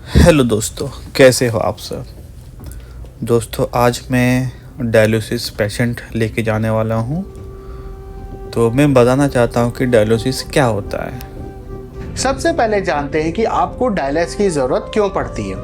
Hello दोस्तों, कैसे हो आप सब। दोस्तों, आज मैं डायलिसिस पेशेंट लेके जाने वाला हूँ। तो मैं बताना चाहता हूँ कि डायलिसिस क्या होता है। सबसे पहले जानते हैं कि आपको डायलिसिस की ज़रूरत क्यों पड़ती है।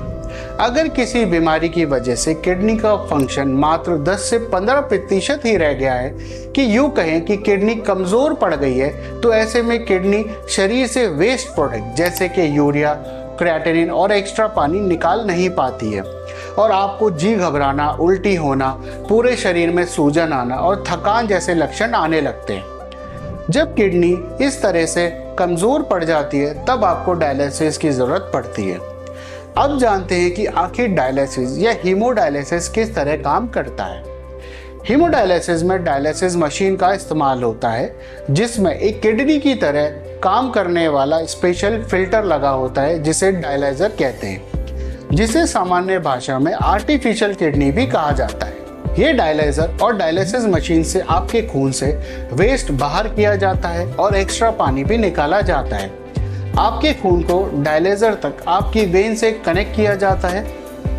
अगर किसी बीमारी की वजह से किडनी का फंक्शन मात्र 10 से 15% ही रह गया है, कि यूँ कहें कि किडनी कमज़ोर पड़ गई है, तो ऐसे में किडनी शरीर से वेस्ट प्रोडक्ट जैसे कि यूरिया, क्रिएटिनिन और एक्स्ट्रा पानी निकाल नहीं पाती है और आपको जी घबराना, उल्टी होना, पूरे शरीर में सूजन आना और थकान जैसे लक्षण आने लगते हैं। जब किडनी इस तरह से कमज़ोर पड़ जाती है तब आपको डायलिसिस की ज़रूरत पड़ती है। अब जानते हैं कि आखिर डायलिसिस या हीमोडायलिसिस किस तरह काम करता है। हीमोडायलिसिस में डायलिसिस मशीन का इस्तेमाल होता है, जिसमें एक किडनी की तरह काम करने वाला स्पेशल फिल्टर लगा होता है जिसे डायलाइजर कहते हैं, जिसे सामान्य भाषा में आर्टिफिशियल किडनी भी कहा जाता है। ये डायलाइजर और डायलिसिस मशीन से आपके खून से वेस्ट बाहर किया जाता है और एक्स्ट्रा पानी भी निकाला जाता है। आपके खून को डायलाइजर तक आपकी वेन से कनेक्ट किया जाता है,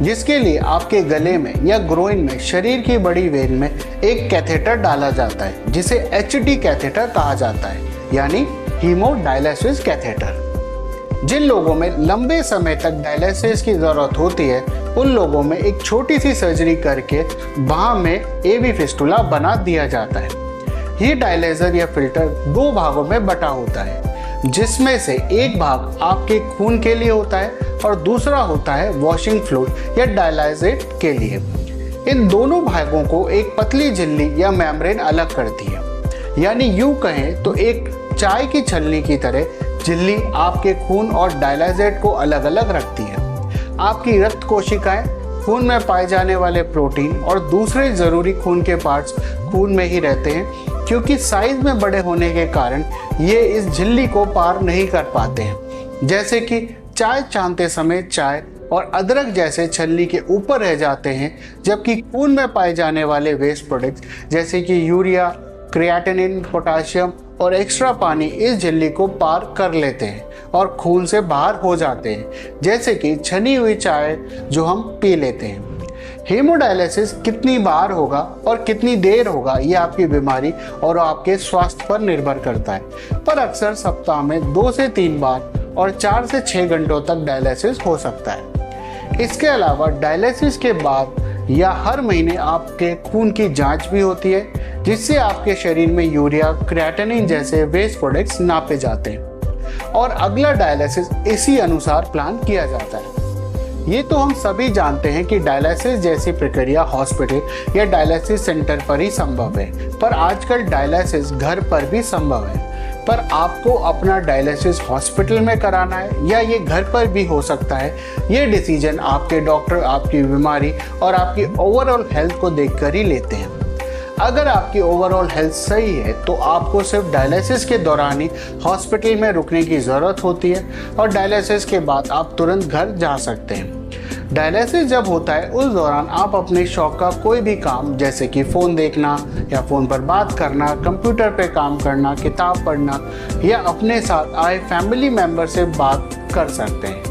जिसके लिए आपके गले में या ग्रोइन में शरीर की बड़ी वेन में एक कैथेटर डाला जाता है, जिसे एचडी कैथेटर कहा जाता है, यानी हीमोडायलिसिस कैथेटर। जिन लोगों में लंबे समय तक डायलिसिस की ज़रूरत होती है, उन लोगों में एक छोटी सी सर्जरी करके बाह में एवी फिस्टुला बना दिया जाता है। ये डायलाइजर या फिल्टर दो भागों में बटा होता है, जिसमें से एक भाग आपके खून के लिए होता है और दूसरा होता है वॉशिंग फ्लूइड या डायलाइजेट के लिए। इन दोनों भागों को एक पतली झिल्ली या मेम्ब्रेन अलग करती है, यानी यूं कहें तो एक चाय की छलनी की तरह झिल्ली आपके खून और डायलाइजेट को अलग अलग रखती है। आपकी रक्त कोशिकाएं, खून में पाए जाने वाले प्रोटीन और दूसरे ज़रूरी खून के पार्ट्स खून में ही रहते हैं, क्योंकि साइज में बड़े होने के कारण ये इस झिल्ली को पार नहीं कर पाते हैं। जैसे कि चाय छानते समय चाय और अदरक जैसे छलनी के ऊपर रह जाते हैं, जबकि खून में पाए जाने वाले वेस्ट प्रोडक्ट्स जैसे कि यूरिया, क्रिएटिनिन, पोटाशियम और एक्स्ट्रा पानी इस झिल्ली को पार कर लेते हैं और खून से बाहर हो जाते हैं, जैसे कि छनी हुई चाय जो हम पी लेते हैं। हीमोडायलिसिस कितनी बार होगा और कितनी देर होगा, ये आपकी बीमारी और आपके स्वास्थ्य पर निर्भर करता है, पर अक्सर सप्ताह में 2 से 3 बार और 4 से 6 घंटों तक डायलिसिस हो सकता है। इसके अलावा डायलिसिस के बाद या हर महीने आपके खून की जांच भी होती है, जिससे आपके शरीर में यूरिया, क्रिएटिनिन जैसे वेस्ट प्रोडक्ट्स नापे जाते हैं और अगला डायलिसिस इसी अनुसार प्लान किया जाता है। ये तो हम सभी जानते हैं कि डायलिसिस जैसी प्रक्रिया हॉस्पिटल या डायलिसिस सेंटर पर ही संभव है, पर आजकल डायलिसिस घर पर भी संभव है। पर आपको अपना डायलिसिस हॉस्पिटल में कराना है या ये घर पर भी हो सकता है, ये डिसीजन आपके डॉक्टर आपकी बीमारी और आपकी ओवरऑल हेल्थ को देखकर ही लेते हैं। अगर आपकी ओवरऑल हेल्थ सही है तो आपको सिर्फ डायलिसिस के दौरान ही हॉस्पिटल में रुकने की ज़रूरत होती है और डायलिसिस के बाद आप तुरंत घर जा सकते हैं। डायलिसिस जब होता है उस दौरान आप अपने शौक का कोई भी काम, जैसे कि फ़ोन देखना या फ़ोन पर बात करना, कंप्यूटर पे काम करना, किताब पढ़ना या अपने साथ आए फैमिली मेम्बर से बात कर सकते हैं।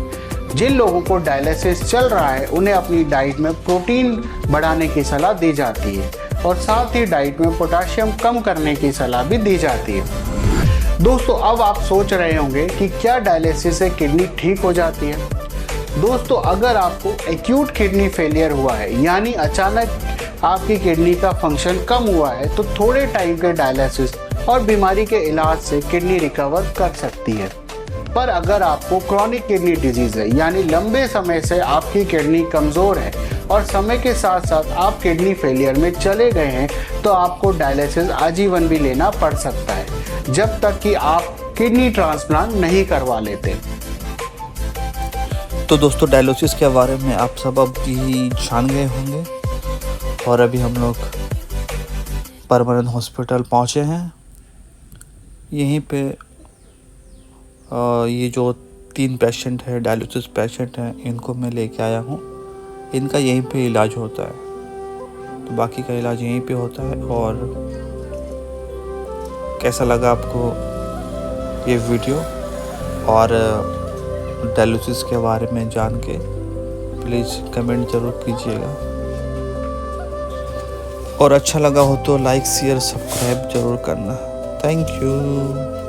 जिन लोगों को डायलिसिस चल रहा है उन्हें अपनी डाइट में प्रोटीन बढ़ाने की सलाह दी जाती है और साथ ही डाइट में पोटाशियम कम करने की सलाह भी दी जाती है। दोस्तों, अब आप सोच रहे होंगे कि क्या डायलिसिस से किडनी ठीक हो जाती है। दोस्तों, अगर आपको एक्यूट किडनी फेलियर हुआ है, यानी अचानक आपकी किडनी का फंक्शन कम हुआ है, तो थोड़े टाइम के डायलिसिस और बीमारी के इलाज से किडनी रिकवर कर सकती है। पर अगर आपको क्रॉनिक किडनी डिजीज़ है, यानी लंबे समय से आपकी किडनी कमज़ोर है और समय के साथ साथ आप किडनी फेलियर में चले गए हैं, तो आपको डायलिसिस आजीवन भी लेना पड़ सकता है, जब तक कि आप किडनी ट्रांसप्लांट नहीं करवा लेते। तो दोस्तों, डायलिसिस के बारे में आप सब अब ही जान गए होंगे और अभी हम लोग परमानेंट हॉस्पिटल पहुँचे हैं। यहीं पे ये जो 3 पेशेंट है, डायलिसिस पेशेंट हैं, इनको मैं लेके आया हूँ। इनका यहीं पे इलाज होता है, तो बाकी का इलाज यहीं पे होता है। और कैसा लगा आपको ये वीडियो, और डायलिसिस के बारे में जान के प्लीज़ कमेंट ज़रूर कीजिएगा, और अच्छा लगा हो तो लाइक शेयर सब्सक्राइब ज़रूर करना। Thank you.